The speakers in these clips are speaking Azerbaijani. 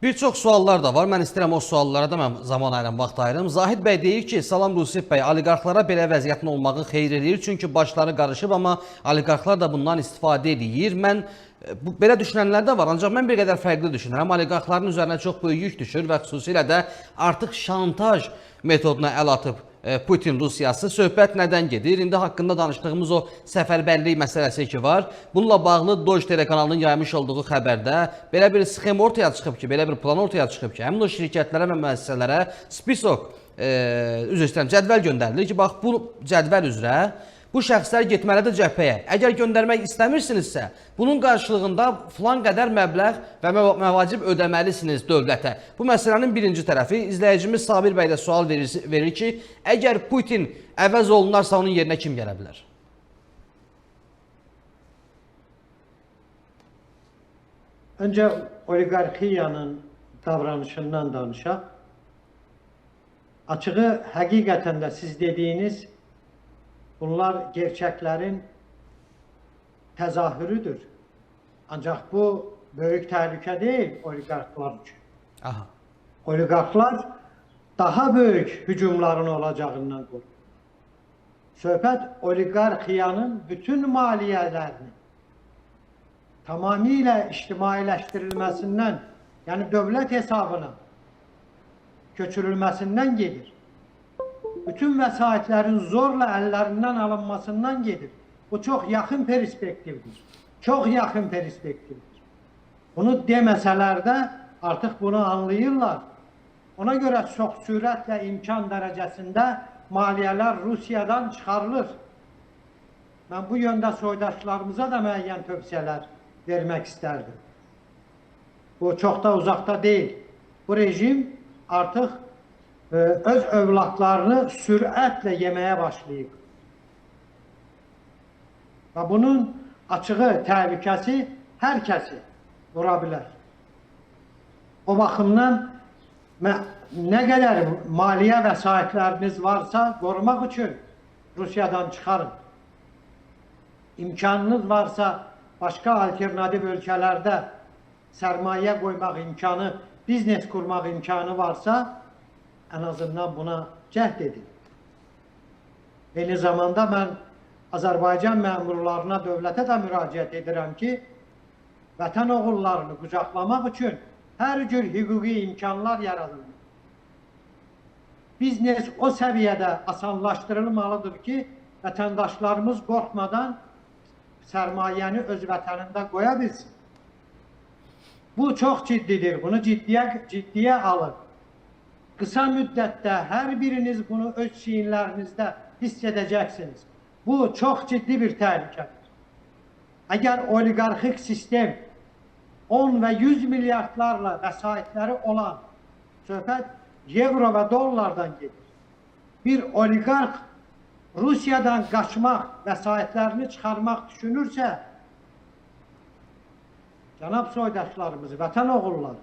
Bir çox suallar da var. Mən istəyirəm o suallara da mən zaman ayıram, vaxt ayırım. Zahid bəy deyir ki, Salam Rusif bəy, oliqarxlara belə vəziyyətin olmağı xeyir eləyir. Çünki başları qarışıb, amma oliqarxlar da bundan istifadə edir. Mən belə düşünənlər də var, ancaq mən bir qədər fərqli düşünürəm. Oliqarxların üzərinə çox böyük yük düşür və xüsusilə də artıq şantaj metoduna əl atıb Putin Rusiyası. Söhbət nədən gedir? İndi haqqında danışdığımız o səfərbərlik məsələsi ki var. Bununla bağlı Doge telekanalının yaymış olduğu xəbərdə belə bir sxem ortaya çıxıb ki, belə bir plan ortaya çıxıb ki, həmin o şirkətlərə və müəssisələrə spisok, üzr istəyirəm, cədvəl göndərilir ki, bax bu cədvəl üzrə bu şəxslər getməlidir cəbhəyə. Əgər göndərmək istəmirsinizsə, bunun qarşılığında filan qədər məbləğ və məvacib ödəməlisiniz dövlətə. Bu məsələnin birinci tərəfi. İzləyicimiz Sabir bəy də sual verir ki, əgər Putin əvəz olunarsa onun yerinə kim gələ bilər? Öncə oliqarxiyanın davranışından danışaq. Açığı, həqiqətən də siz dediyiniz bunlar gerçəklərin təzahürüdür. Ancaq bu böyük təhlükə deyil oliqarxlar üçün. Aha. Oliqarxlar daha böyük hücumların olacağından qorxur. Söhbət oliqarxiyanın bütün maliyyələrini tamamilə ictimailəşdirilməsindən, yəni dövlət hesabına köçürülməsindən gedir. Bütün vəsaitlərin zorla əllərindən alınmasından gedir. Bu çox yaxın perspektivdir. Çox yaxın perspektivdir. Bunu deməsələr də artıq bunu anlayırlar. Ona görə çox sürətlə imkan dərəcəsində maliyyələr Rusiyadan çıxarılır. Mən bu yöndə soydaşlarımıza da müəyyən tövsiyələr vermək istərdim. Bu çox da uzaqda deyil. Bu rejim artıq öz övladlarını sürətlə yeməyə başlayıb. Və bunun açığı, təhlükəsi hər kəsi vura bilər. O baxımdan nə qədər maliyyə vəsaitləriniz varsa qorumaq üçün Rusiyadan çıxarın. İmkanınız varsa başqa alternativ ölkələrdə sərmayə qoymaq imkanı, biznes qurmaq imkanı varsa ən azından buna cəhd edin. Eyni zamanda mən Azərbaycan məmurlarına, dövlətə də müraciət edirəm ki, vətən oğullarını qucaqlamaq üçün hər cür hüquqi imkanlar yaradılır. Biznes o səviyyədə asanlaşdırılmalıdır ki, vətəndaşlarımız qorxmadan sərmayəni öz vətənində qoya bilsin. Bu çox ciddidir, bunu ciddiyə alın. Qısa müddətdə hər biriniz bunu öz çiyinlərinizdə hiss edəcəksiniz. Bu çox ciddi bir təhlükədir. Əgər oliqarxik sistem 10 və 100 milyardlarla vəsaitləri olan, söhbət euro və dollardan gedir. Bir oliqarx Rusiyadan qaçmaq, vəsaitlərini çıxarmaq düşünürsə, cənab soydaşlarımız, vətən oğulları,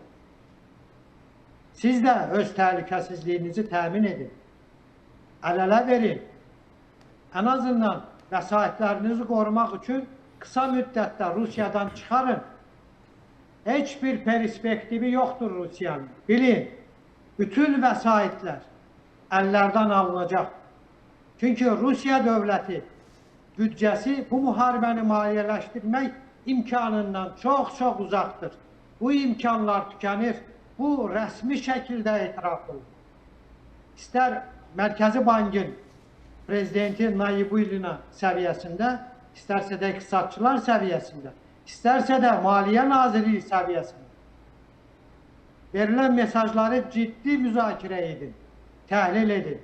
siz də öz təhlükəsizliyinizi təmin edin, əl-ələ verin. Ən azından vəsaitlərinizi qorumaq üçün qısa müddətdə Rusiyadan çıxarın. Heç bir perspektivi yoxdur Rusiyanın. Bilin, bütün vəsaitlər əllərdən alınacaq. Çünki Rusiya dövləti büdcəsi bu müharibəni maliyyələşdirmək imkanından çox-çox uzaqdır. Bu imkanlar tükənir. Bu rəsmi şəkildə etiraf olunur. İstər Mərkəzi Bankın prezidenti Nayibullina səviyyəsində, istərsə də iqtisadçılar səviyyəsində, istərsə də Maliyyə Nazirliyi səviyyəsində verilən mesajları ciddi müzakirə edin, təhlil edin.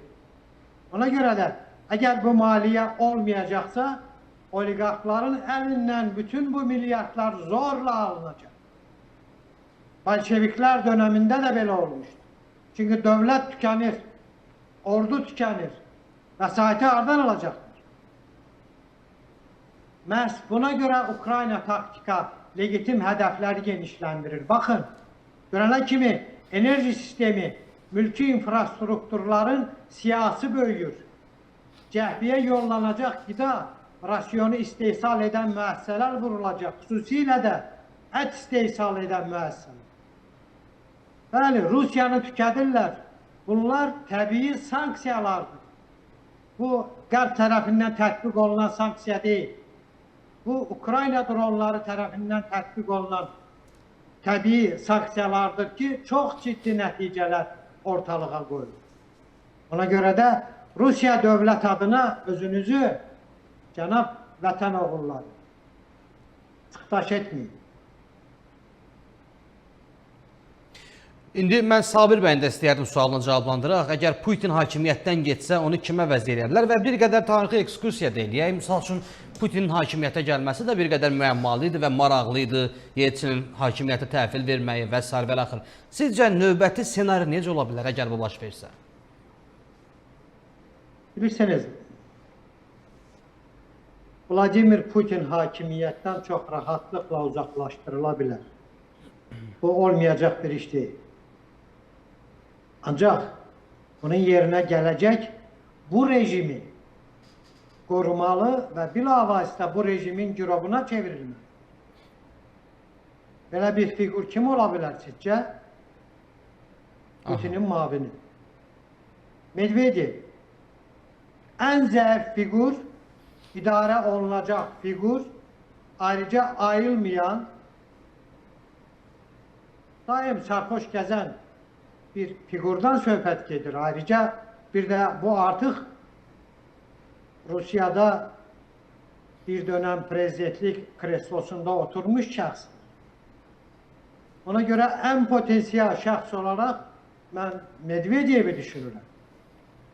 Ona görə də əgər bu maliyyə olmayacaqsa, oliqarxların əlindən bütün bu milyardlar zorla alınacaq. Bolşeviklər dönemində də belə olmuşdur. Çünki dövlət tükənir, ordu tükənir, vəsaiti hardan alacaqdır? Məhz buna görə Ukrayna taktika legitim hədəfləri genişləndirir. Baxın, görənə kimi enerji sistemi, mülki infrastrukturların siyasi böyüyür. Cəhbiyə yollanacaq qida rasyonu istehsal edən müəssisələr vurulacaq. Xüsusilə də ət istehsal edən müəssisələr. Bəli, Rusiyanı tükədirlər. Bunlar təbii sanksiyalardır. Bu Qərb tərəfindən tətbiq olunan sanksiya deyil. Bu Ukrayna dronları tərəfindən tətbiq olunan təbii sanksiyalardır ki, çox ciddi nəticələr ortalığa qoyur. Ona görə də Rusiya dövlət adına özünüzü cənab vətən oğulları çıxdaş etməyin. İndi mən Sabir bəyin də istəyərdim sualını cavablandıraq. Əgər Putin hakimiyyətdən getsə, onu kimə vəzir edərlər? Və bir qədər tarixi ekskursiya da eləyək. Misal üçün, Putinin hakimiyyətə gəlməsi də bir qədər müəmmalı idi və maraqlı idi. Yeltsinin hakimiyyətə təhvil verməyi və s. və axır. Sizcə növbəti senari necə ola bilər əgər bu baş versə? Bilirsiniz, Vladimir Putin hakimiyyətdən çox rahatlıqla uzaqlaşdırıla bilər. Bu olmayacaq bir iş deyil. Ancaq bunun yerinə gələcək bu rejimi qorumalı və bilavasitə bu rejimin girovuna çevrilməli. Belə bir figur kim ola bilər sizcə? Putinin mavini. Medvedev. Ən zəif figur, idarə olunacaq figur, ayrıca ayılmayan, daim sarhoş gəzən bir figurdan söhbət gedir. Ayrıca bir də bu artıq Rusiyada bir dönəm prezidentlik kreslosunda oturmuş şəxs. Ona görə ən potensial şəxs olaraq mən Medvedevi düşünürəm.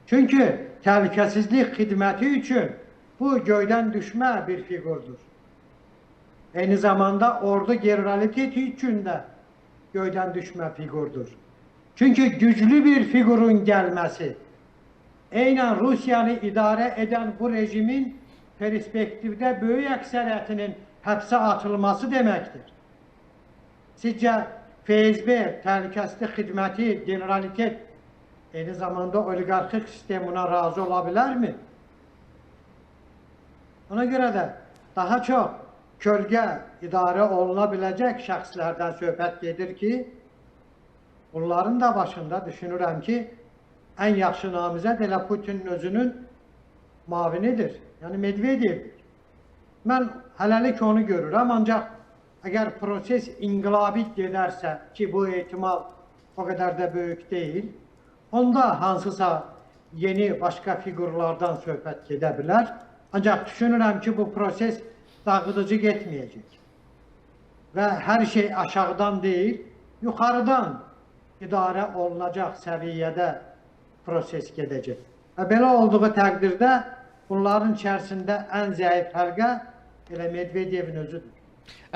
Çünki təhlükəsizlik xidməti üçün bu göydən düşmə bir figurdur. Eyni zamanda ordu generaliteti üçün də göydən düşmə figurdur. Çünki güclü bir figurun gəlməsi, eynən Rusiyanı idarə edən bu rejimin perspektivdə böyük əksəriyyətinin həbsə atılması deməkdir. Sizcə FSB, Təhlükəsizlik Xidməti, Generalitet eyni zamanda oligarxik sistem buna razı ola bilərmi? Ona görə də daha çox kölgə idarə oluna biləcək şəxslərdən söhbət gedir ki, bunların da başında düşünürəm ki, ən yaxşı namizəd elə Putinin özünün mavinidir, yəni Medvedevdir. Mən hələlik onu görürəm, ancaq əgər proses inqilabi gedərsə ki, bu ehtimal o qədər də böyük deyil, onda hansısa yeni başqa figurlardan söhbət gedə bilər. Ancaq düşünürəm ki, bu proses dağıdıcı getməyəcək. Və hər şey aşağıdan deyil, yuxarıdan idarə olunacaq səviyyədə proses gedəcək. Və belə olduğu təqdirdə bunların içərisində ən zəif həlqə elə Medvedevin özüdür.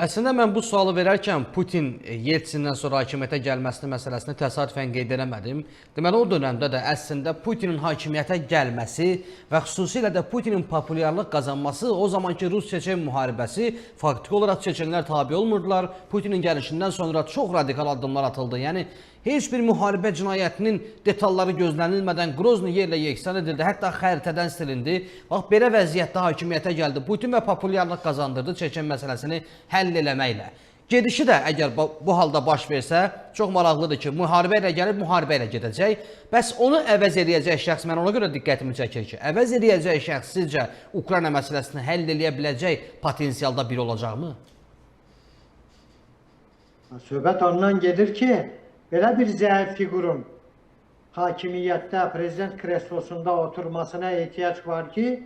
Əslində mən bu sualı verərkən Putin Yeltsindən sonra hakimiyyətə gəlməsini məsələsini təsadüfən qeyd eləmədim. Deməli, o dönəmdə də əslində Putinin hakimiyyətə gəlməsi və xüsusilə də Putinin populyarlıq qazanması o zamanki Rus-Çeçen müharibəsi faktiki olaraq Çeçenlər tabi olmurdular. Putinin gəlişindən sonra çox radikal addımlar atıldı. Yəni, heç bir müharibə cinayətinin detalları gözlənilmədən Grozny yerlə yeksan edildi, hətta xəritədən silindi. Bax, belə vəziyyətdə hakimiyyətə gəldi. Putin və populyarlıq qazandırdı Çeçen məsələsini həll eləməklə. Gedişi də əgər bu halda baş versə, çox maraqlıdır ki, müharibə ilə gəlib, müharibə ilə gedəcək. Bəs onu əvəz eləyəcək şəxs, mən ona görə diqqətimi çəkir ki, əvəz eləyəcək şəxs sizcə Ukrayna məsələsini həll eləyə biləcək potensialda biri olacaqmı? Söhbət ondan gedir ki, belə bir zəif figurun hakimiyyətdə, prezident kreslosunda oturmasına ehtiyac var ki,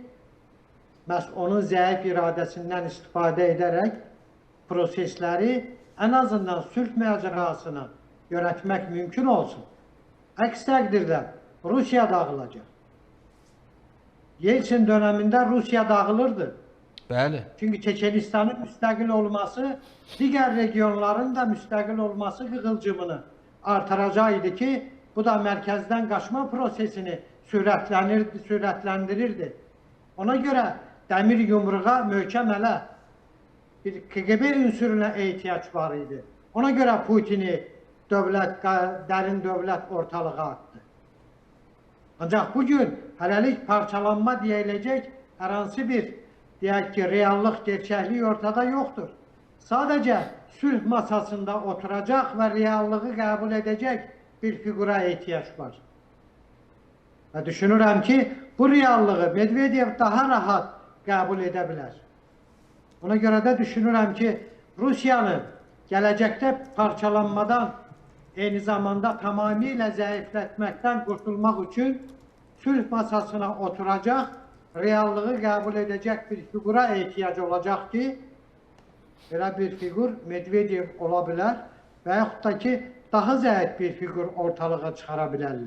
məhz onun zəif iradəsindən istifadə edərək prosesləri ən azından sülh məcrasına yönətmək mümkün olsun. Əks təqdirdə Rusiya dağılacaq. Yeltsin dönəmində Rusiya dağılırdı. Bəli. Çünki Çeçenistanın müstəqil olması, digər regionların da müstəqil olması qığılcımını artıracaqdı ki, bu da mərkəzdən qaçma prosesini sürətləndirirdi. Ona görə dəmir yumruğa, möhkəm ələ, bir KGB ünsürünə ehtiyac var idi. Ona görə Putini dərin dövlət ortalığa atdı. Ancaq bugün hələlik parçalanma deyiləcək hər hansı bir, deyək ki, reallıq, gerçəklik ortada yoxdur. sadece sülh masasında oturacak ve reallığı kabul edecek bir figura ihtiyaç var. Ve düşünürəm ki, bu reallığı Medvedev daha rahat kabul edebilir. Ona göre de düşünürəm ki, Rusiyanı gelecekte parçalanmadan, eyni zamanda tamamilə zəiflətməkdən qurtulmaq üçün sülh masasına oturacaq, reallığı kabul edecek bir figura ihtiyaç olacak ki, belə bir figur Medvedev ola bilər və yaxud da ki, daha zəif bir figur ortalığa çıxara bilərlər.